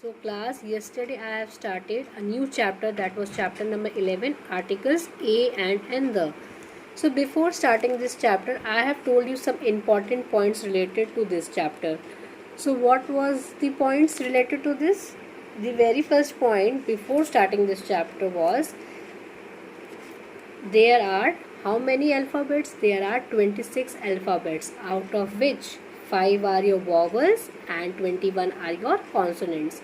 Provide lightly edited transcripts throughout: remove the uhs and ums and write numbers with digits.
So class, yesterday I have started a new chapter, that was chapter number 11, articles a and the. So before starting this chapter, I have told you some important points related to this chapter. So what was the points related to this? The very first point before starting this chapter was, there are how many alphabets? There are 26 alphabets, out of which 5 are your vowels and 21 are your consonants.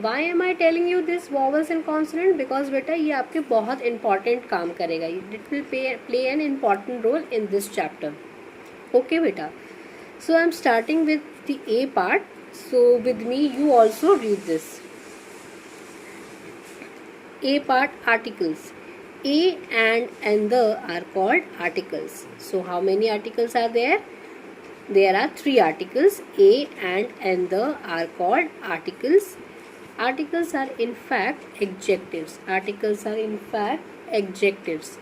Why am I telling you this vowels and consonant? Because बेटा ये आपके बहुत important काम करेगा. It will play an important role in this chapter. Okay बेटा. So I am starting with the A part. So with me you also read this. A part, articles. A and the are called articles. So how many articles are there? There are 3 articles. A and the are called articles. Articles are in fact adjectives. Articles are in fact adjectives.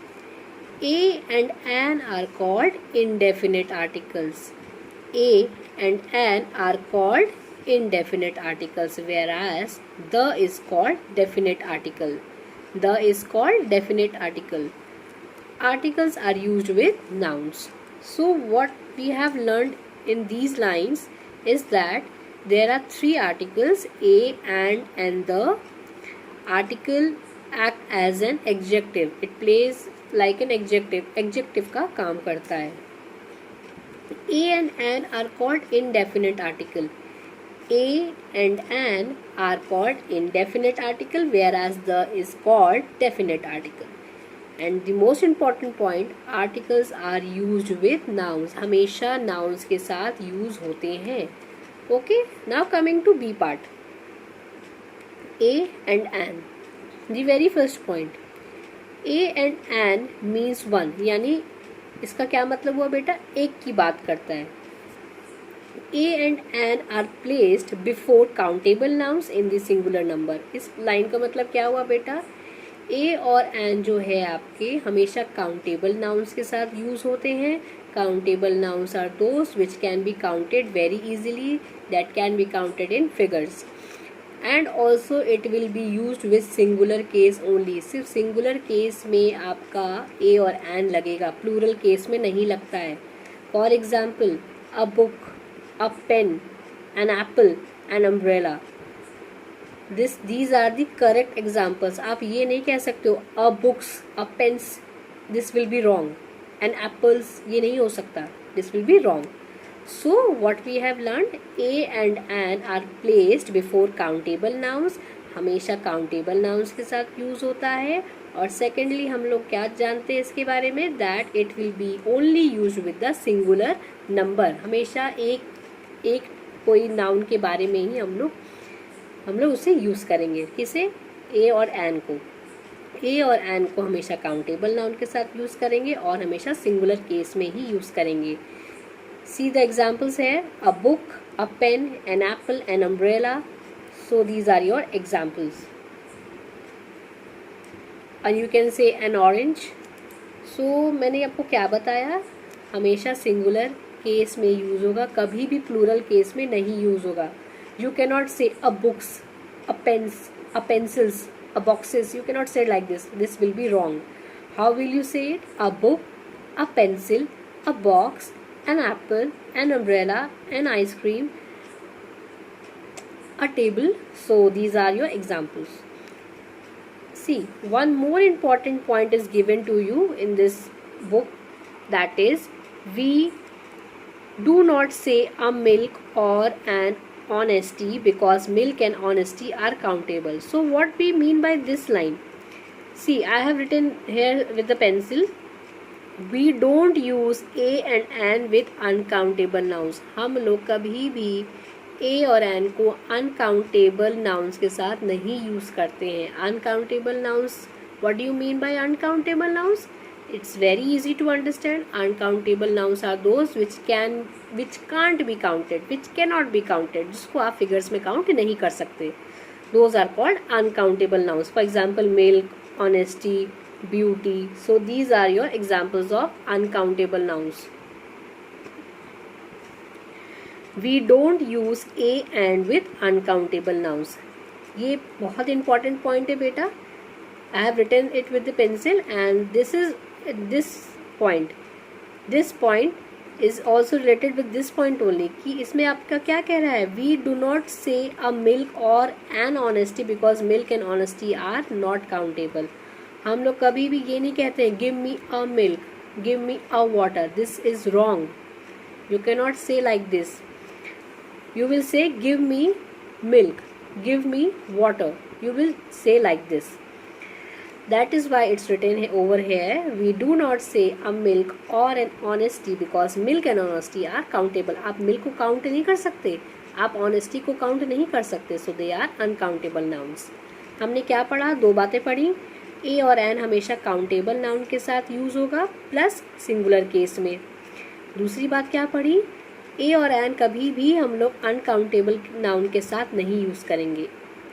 A and an are called indefinite articles. A and an are called indefinite articles, whereas the is called definite article. The is called definite article. Articles are used with nouns. So what we have learned in these lines is that there are 3 articles, a and the. Article act as an adjective. It plays like an adjective. Adjective का काम करता है. A and an are called indefinite article. A and an are called indefinite article, whereas the is called definite article. And the most important point, articles are used with nouns. हमेशा nouns के साथ use होते हैं. Okay, now coming to B part. A and an. The very first point. A and an means one. यानी इसका क्या मतलब हुआ बेटा? एक की बात करता है. A and an are placed before countable nouns in the singular number. इस लाइन का मतलब क्या हुआ बेटा? A और an जो है आपके हमेशा countable nouns के साथ यूज होते हैं. Countable nouns are those which can be counted very easily, that can be counted in figures. And also it will be used with singular case only. सिर्फ singular case में आपका a और an लगेगा, plural case में नहीं लगता है. For example, a book, a pen, an apple, an umbrella. These are the correct examples. आप ये नहीं कह सकते हो a books, a pens, this will be wrong. And apples, ये नहीं हो सकता, this will be wrong. So what we have learned, a and an are placed before countable nouns. हमेशा countable nouns के साथ यूज होता है. और secondly हम लोग क्या जानते हैं इसके बारे में, that it will be only used with the singular number. हमेशा एक कोई noun के बारे में ही हम लोग उसे यूज करेंगे. किसे? a और an को. a और an को हमेशा countable noun के साथ यूज करेंगे और हमेशा singular case में ही यूज करेंगे. See the examples here. A book, a pen, an apple, an umbrella. So these are your examples. And you can say an orange. So मैंने आपको क्या बताया? हमेशा singular case में यूज होगा, कभी भी plural case में नहीं यूज होगा. You cannot say a books, a pens, a pencils, a boxes. You cannot say like this. This will be wrong. How will you say it? A book, a pencil, a box, an apple, an umbrella, an ice cream, a table. So these are your examples. See, one more important point is given to you in this book, that is, we do not say a milk or an honesty, because milk and honesty are countable. So what we mean by this line? See, I have written here with the pencil, we don't use a and an with uncountable nouns. हम लोग कभी भी a और an को uncountable nouns के साथ नहीं use करते हैं. Uncountable nouns, what do you mean by uncountable nouns? It's very easy to understand. Uncountable nouns are those which can't be counted, which cannot be counted, जिसको आप figures में count नहीं कर सकते. Those are called uncountable nouns. For example, milk, honesty, beauty. So these are your examples of uncountable nouns. We don't use a and with uncountable nouns. ये बहुत important point है बेटा. I have written it with the pencil, and this point. This point is also related with this point only. कि इसमें आपका क्या कह रहा है? We do not say a milk or an honesty because milk and honesty are not countable. हम लोग कभी भी ये नहीं कहते हैं give me a milk, give me a water. This is wrong. You cannot say like this. You will say give me milk, give me water. You will say like this. That is why it's written over here. We do not say a milk or an honesty because milk and honesty are countable. आप milk को count नहीं कर सकते, आप honesty को count नहीं कर सकते. So they are uncountable nouns. हमने क्या पढ़ा? दो बातें पढ़ी. A और an हमेशा countable noun के साथ यूज होगा प्लस सिंगुलर केस में. दूसरी बात क्या पढ़ी? A और an कभी भी हम लोग uncountable noun के साथ नहीं यूज करेंगे.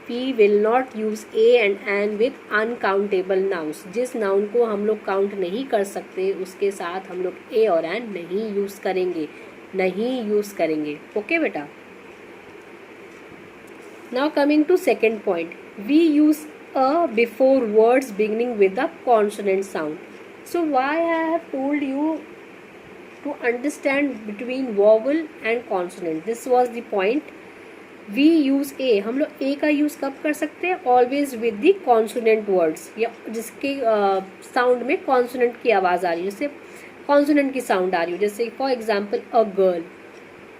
We will not use a and an with uncountable nouns. जिस नाउन को हम लोग काउंट नहीं कर सकते उसके साथ हम लोग a और an नहीं यूज करेंगे, नहीं यूज करेंगे. ओके बेटा. Now coming to second point, we use a before words beginning with a consonant sound. So why I have told you to understand between vowel and consonant. This was the point. We use A. हम लोग A का use कब कर सकते हैं? Always with the consonant words, या जिसके sound में कॉन्सोनेंट की आवाज़ आ रही है, जैसे कॉन्सोनेंट की साउंड आ रही हो. जैसे for example a girl.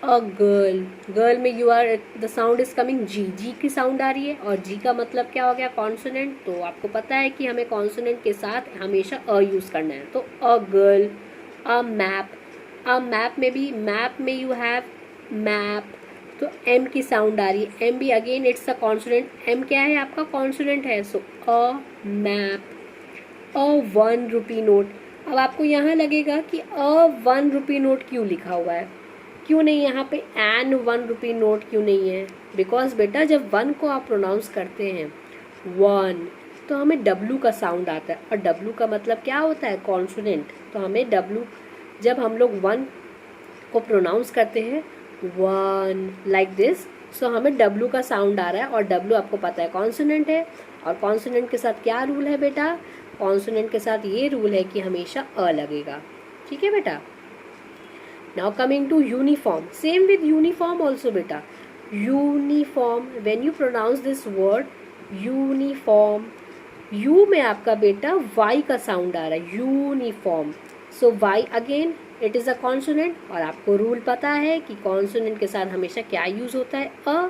A girl, girl में you are the sound is coming G. G की साउंड आ रही है और जी का मतलब क्या हो गया? कॉन्सोनेंट. तो आपको पता है कि हमें कॉन्सोनेंट के साथ हमेशा अ यूज़ करना है. तो a girl. A map. A map में भी मैप में यू हैव मैप. तो एम की साउंड आ रही है. एम भी again it's a consonant. M क्या है? आपका कॉन्सोनेंट है. So a map. A 1 rupee note. अब आपको यहाँ लगेगा कि अ 1 रुपी नोट क्यों लिखा हुआ है, क्यों नहीं यहाँ पे एन 1 रुपी नोट क्यों नहीं है? बिकॉज बेटा जब 1 को आप प्रोनाउंस करते हैं 1 तो हमें डब्लू का साउंड आता है, और डब्लू का मतलब क्या होता है? कॉन्सोनेंट. तो हमें डब्लू, जब हम लोग 1 को प्रोनाउंस करते हैं 1 लाइक दिस, सो हमें डब्लू का साउंड आ रहा है, और डब्लू आपको पता है कॉन्सोनेंट है. और कॉन्सोनेंट के साथ क्या रूल है बेटा? कॉन्सोनेंट के साथ ये रूल है कि हमेशा अ लगेगा. ठीक है बेटा. Now coming to uniform. Same with uniform also बेटा. Uniform, when you pronounce this word uniform, you में आपका बेटा वाई का साउंड आ रहा है. Uniform. So Y again it is a consonant, और आपको रूल पता है कि कॉन्सोनेंट के साथ हमेशा क्या यूज होता है? A.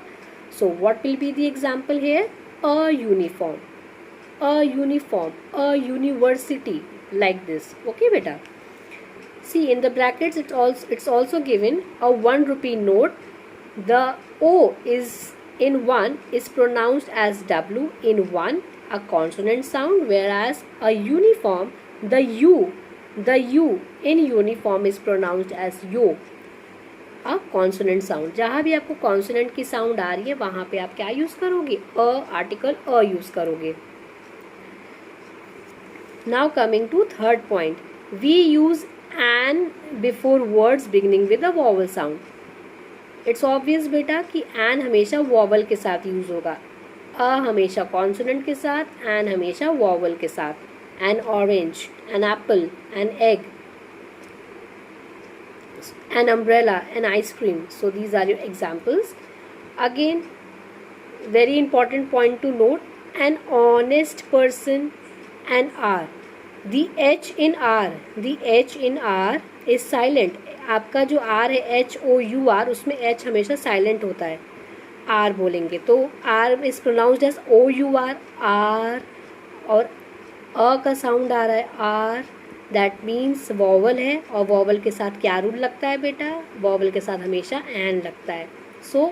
So what will be the example here? A uniform. A uniform. A university. Like this. Okay बेटा. See in the brackets it's also given a 1 rupee note. The O is in 1 is pronounced as W in 1, a consonant sound, whereas a uniform, the U in uniform is pronounced as yo, a consonant sound. जहाँ भी आपको consonant की sound आ रही है वहाँ पे आप क्या use करोगे? a article a use करोगे. Now coming to third point, we use an before words beginning with a vowel sound. It's obvious बेटा कि an हमेशा vowel के साथ यूज होगा, a हमेशा consonant के साथ, an हमेशा vowel के साथ. An orange, an apple, an egg, an umbrella, an ice cream. So these are your examples. Again, very important point to note, an honest person, an R. The H in R is silent. आपका जो R है HOUR, उसमें H हमेशा silent होता है. R बोलेंगे तो R is pronounced as OUR. R और अ का साउंड आ रहा है R. दैट मीन्स वॉवल है, और वॉवल के साथ क्या रूल लगता है बेटा? वॉवल के साथ हमेशा एन लगता है. So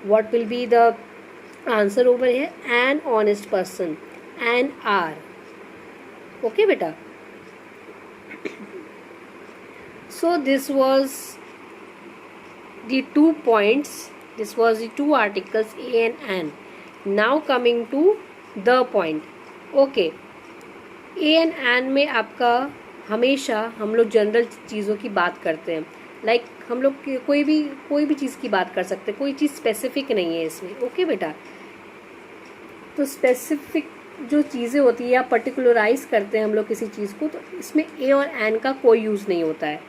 what will be the answer over है? An honest person, an R. Okay beta. So this was the 2 points, this was the 2 articles a and an. Now coming to the point. Okay, a and an में आपका हमेशा हम लोग general चीज़ों की बात करते हैं. लाइक हम लोग कोई भी चीज़ की बात कर सकते हैं, कोई चीज़ स्पेसिफिक नहीं है इसमें. ओके बेटा. तो स्पेसिफिक जो चीज़ें होती है या पर्टिकुलराइज करते हैं हम लोग किसी चीज़ को, तो इसमें ए और एन का कोई यूज़ नहीं होता है।